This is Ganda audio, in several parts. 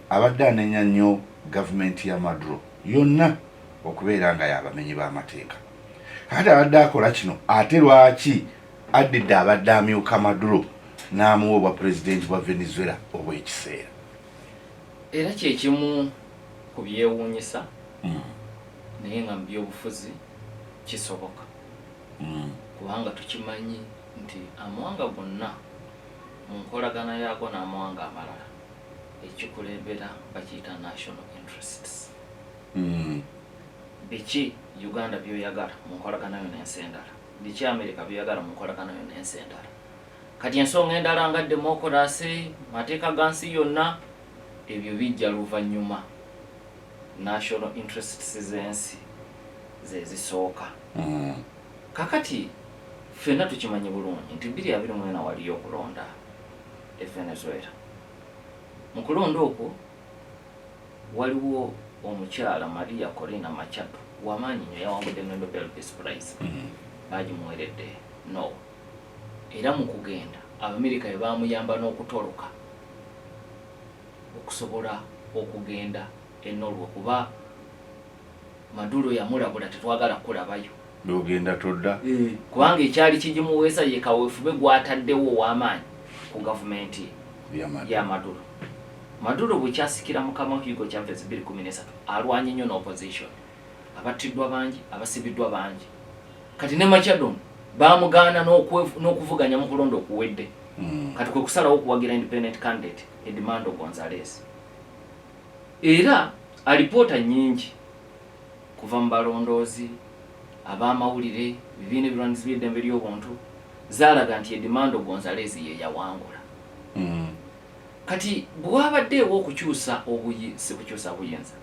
abadde anenya nnyo gavumenti ya Maduro yonna okubeera nga y'abamenyi b'amateeka. Kati abadde akola kino ate lwaki addidde abadde amyuka Maduro n'amuwa obwa pulezidenti bwa Venezuela obw'ekiseera? Era kyekimu ku byewuunyisa naye nga mu byobufuzi kisoboka kubanga tukimanyi nti amawanga gonna mu nkolagana yaago n'amawanga amalala ekikulembera bakiyita national interests. Biki Uganda byoyagala mu nkolagana yo n'ensi endala, biki America byoyagala mu nkolagana yo n'ensi endala. Kati ensonga endala nga demokrasi, mateeka ga nsi yonna, ebyo bijja luvannyuma national interests z'ensi ze zisooka. Kakati ffenna tukimanyi bulungi nti 2024 waliyo okulonda e Venezuela. Mu kulonda okwo waliwo omukyala Maria Corina Machado wamaanyi nnyo yawangudde Nobel Peace Prize. Bagimuweredde no. Era mu kugenda Abamerika be baamuyamba n'okutoloka okusobola okugenda ennolwa kuba Maduro yamulabula tetwagala kulabayo. N'ogenda todda? Kubanga ekyali kigimuweesa ye kaweefube gw'ataddewo ow'amaanyi ku gavumenti ya Maduro. Maduro bwe kyasikira mukama Hugo Chavez 2013 alwanye nnyo n'opposition. Abattiddwa bangi, abasibiddwa bangi. Kati ne Machado baamugaana n'okuvuganya mu kulonda okuwedde. Kati kwe kusalawo okuwagira independent candidate Edmundo Gonzalez. Era alipoota nnyingi kuva mu balondoozi, ab'amawulire, bibiina ebirwanirizi by'eddembe ly'obuntu zaalaga nti Edmundo Gonzalez ye yawangula. Kati bwabaddeewo okukyusa si kukyusa buyinza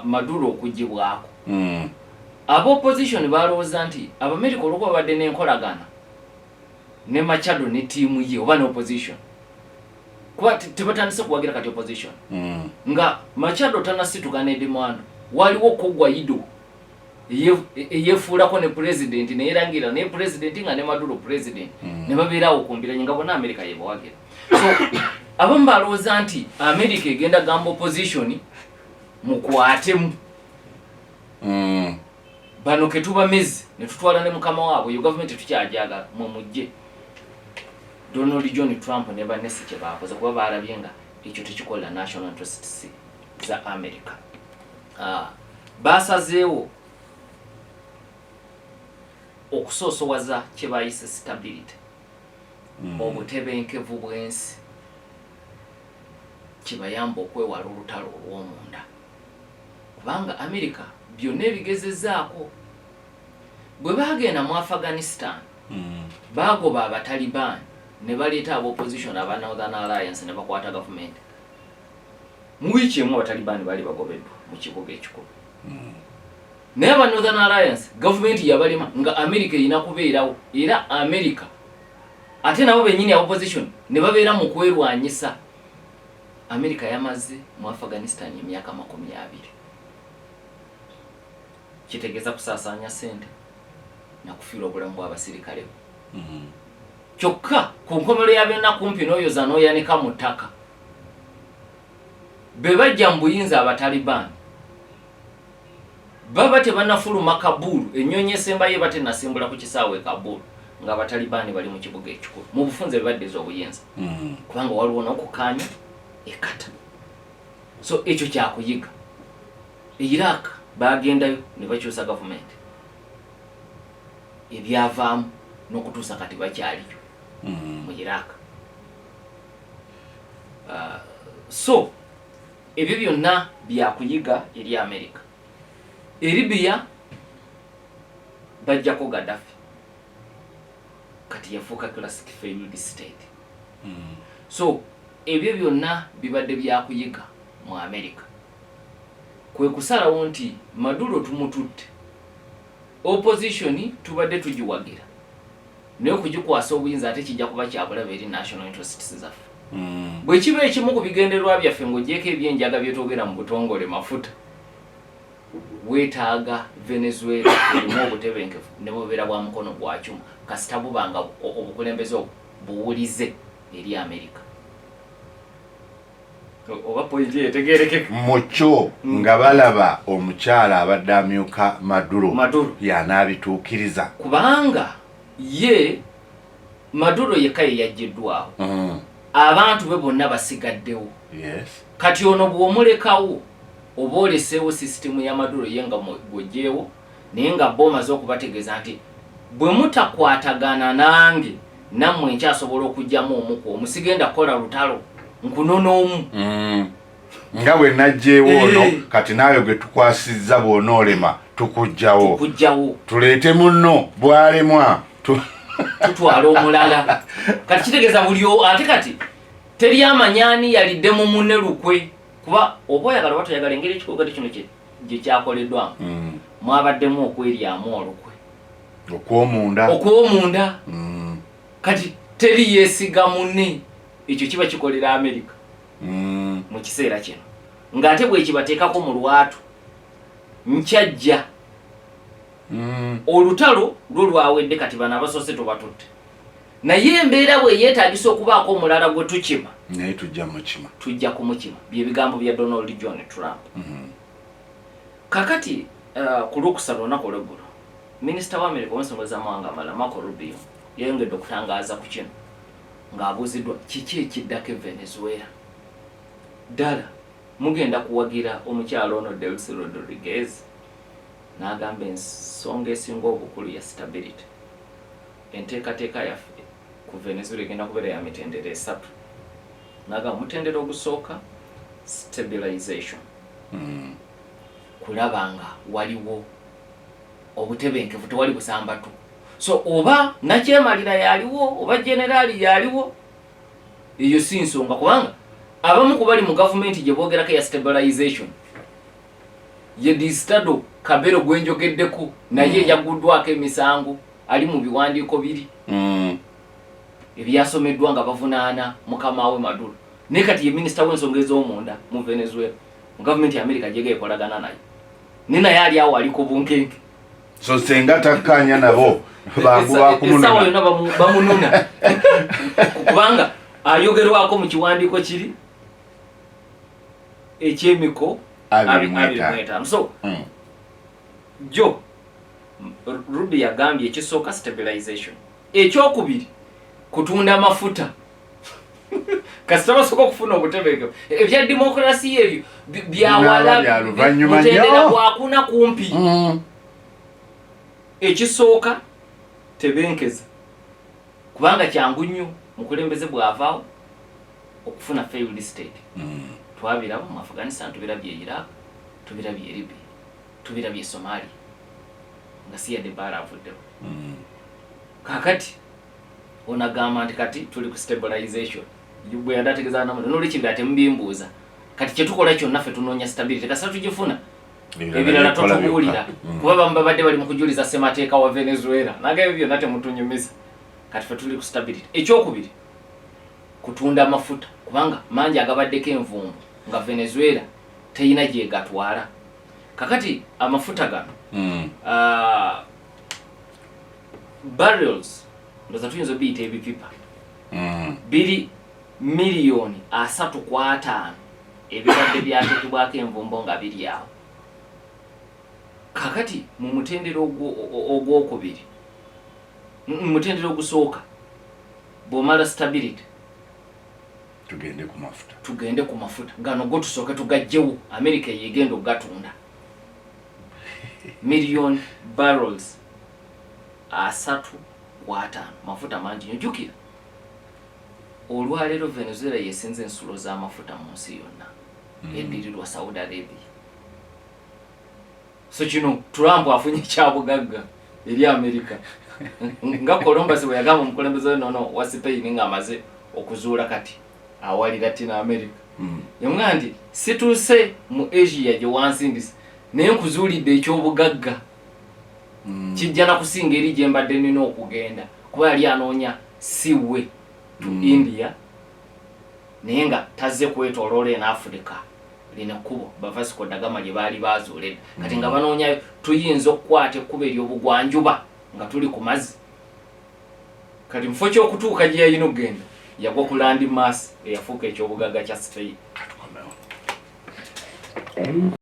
Maduro okugibwako. Ab'opposition balowooza nti Abamerika olwokuba babadde n'enkolagana ne Machado ne ttiimu ye oba n'opposition kuba tebatandise kuwagira kati opposition nga Machado tanasituka ne Edmundo waliwo ko Guaido eyefuulako ne president neyerangira ne president nga ne Maduro president ne babeerawo kumbiranye nga bonna Amerika yebawagira. So abamu balowooza nti Amerika egenda gamba opposition mukwatemu bano ketubamezi ne tutwala ne mukama waabwe yo government tukyajagala mujje. Donald John Trump ne banesi kye baakoze kuba baalabye nga ekyo tekikola national interests za America. Basazeewo okusoosowaza kye bayise stability obutebenkevu bw'ensi kibayamba okwewala olutalo olw'omunda kubanga America byonna ebigezezaako. Bwe baagenda mu Afghanistan baagoba abataliban ne baleeta ab'opposition aba Northern Alliance ne bakwata gavumenti. Mu wiiki emu abataliban bali bagobeddwa mu kibuga ekikulu. Naye aba Northern Alliance gavumenti yabalema nga America erina kubeerawo era America ate nabo bennyini ab'opposition ne babeera mu kwerwanyisa. America yamaze mu Afghanistan emyaka 20. Kitegeeza kusaasaanya ssente na kufiirwa obulamu bw'abasirikale. Kyokka ku nkomero ya byonna kumpi n'oyo zanooyanika mu ttaka be bajja mu buyinza abataliban baba tebannafuluma Kabul ennyonyi esembayo batennasimbula ku kisaawe Kabul nga abatalibani bali mu kibuga ekikulu mu bufunze bebaddeza obuyinza kubanga waliwo n'okukaanya ekata. So ekyo kyakuyiga. Iraq bagendayo ne bakyusa gavumenti ebyavaamu n'okutuusa kati bakyaliyo mu Iraq. So ebyo byonna byakuyiga eri America. Libya bajjako Gaddafi kati yafuuka classic failed state. So ebyo byonna bibadde byakuyiga mu America. Kwe kusalawo nti Maduro tumututte, opposition tubadde tugiwagira naye okugikwasa obuyinza ate kijja kuba kyabulaba eri national interests zaffe. Bwe kiba ekimu ku bigendererwa byaffe ng'ogyeko ebyenjaga byetwogera mu butongole mafuta weetaaga Venezuela erimu obutebenkevu ne bubeera bwa mukono gwa kyuma kasita bubanga obukulembeze buwulize eri America. oba point yetegerekeka mucho nga balaba omukyala abadde amyuka Maduro y'anaabituukiriza kubanga ye Maduro yekka ye yaggiddwawo abantu be bonna basigaddewo kati ono bw'omulekawo oba oleseewo sisitemu ya Maduro ye nga gwejeewo naye nga bo omaze okubategeeza nti bwe mutakwatagana nange nammwe nkyasobola okugyamu omuku omusigenda kukola lutalo nkunono omu nga bwe najjeewo ono kati naawe gwe tukwasizza bw'onoolema tukugjawo tuleete munno bwalemwa tutwala omulala kati kitegeeza buli ate kati teri amanyaani yalidde mu munne lukwe kuba oba oyagala oba toyagala engeri ekikogati kino gye kyakoleddwamu mwabaddemu okweryamu olukwe okw'omunda kati teri yeesiga munne ekyo kiba kikolera Amerika mu kiseera kino ng'ate bwe kibateekako mu lwatu nkyajja olutalo lwo lwawedde kati bano abasoose tubatutte naye embeera bwe yeetaagisa okubaako omulala gwe tukima naye tujja kumukima byebigambo bya Donald John Trump. Kakati ku Lwokusatu olunaku olweggulo minisita wa Amerika w'ensonga z'amawanga amalala Marco Rubio yayongedde okutangaaza ku kino ng'abuuziddwa kiki ekiddako e Venezuela ddala mugenda kuwagira omukyalo ono Delcy Rodriguez n'agamba ensonga esinga obukulu ya stability enteekateeka yaffe ku Venezuela egenda kubeera ya mitendera esatu n'agamba mutendera ogusooka stabilization kulaba nga waliwo obutebenkevu tewali busambatu so oba nakyemalira yaliwo oba generaali yaliwo eyo si nsonga kubanga abamu ku bali mu gavumenti gye boogerako ya stabilization ye Diosdado Cabello gwenjogeddeko naye yaguddwako emisango ali mu biwandiiko biri ebyasomeddwa nga bavunaana mukama we Maduro naye kati ye minisita w'ensonga ez'omunda mu Venezuela mu gavumenti ya Amerika gyega ekolagana naye naye ali awo aliko bunkenke so senga takkaanya nabo esawa yonna bamunona kubanga ayogerwako mu kiwandiiko kiri ekyemiko 25 so jo Ruby yagambye ekisooka stabilization ekyokubiri kutunda amafuta kasita basobola okufuna obutebenkevu ebya demokrasi ebyo byawala mutendera bwakuna kumpi ekisooka tebenkeza kubanga kyangu nnyo mukulembeze bw'avaawo okufuna failed state twabiraba mu Afghanistan tubirabye e Iraq tubirabye e Libya tubirabye e Somalia nga si yadde Barra avuddewo kakati onagamba nti kati tuli ku stabilization bwe yadategeeza namu n'olwekibira ate mubimbuuza kati kyetukola kyonna ffe tunoonya stability kasita tugifuna ebirala totubuulira kuba bamu babadde bali mu kujuliza ssemateeka wa Venezuela naga ebyo byonna temutunyumiza kati ffe tuli ku stability ekyokubiri kutunda amafuta kubanga mangi agabaddeko envumbu nga Venezuela teyina gyegatwala kakati amafuta gano barrels ndoza tuyinza obiyita ebipipa biri miliyoni 3.5 ebibadde byatekebwako envumbo nga biri awo kakati mu mutendera ogwokubiri mutendera ogusooka bw'omala stability tugende ku mafuta gano go tusooke tugajjewo Amerika yegenda okugatunda miliyoni barrels 3.5 mafuta mangi nnyo jjukira olwaleero Venezuela yesinze ensulo z'amafuta mu nsi yonna eddirirwa Saudi Arabia so kino Trump afunye ekyabugagga eri Amerika nga Columbus bwe yagamba omukulembeze nono wa Spain ng'amaze okuzuula kati awali Latin America yamugamba nti situuse mu Asia gye wansindise naye nkuzuulidde ekyobugagga kijja na kusinga eri gye mbadde nina okugenda kuba yali anoonya siwe to India naye nga tazze kwetoloola en Africa lino kkubo Vasco da Gama lye baali bazuuledde kati nga banoonya tuyinza okukwata ekkubo ery'obugwanjuba nga tuli ku mazzi kati mufo ky'okutuuka gye yalina okugenda yagwa ku Land Mass eyafuuka ekyobugagga kya Strait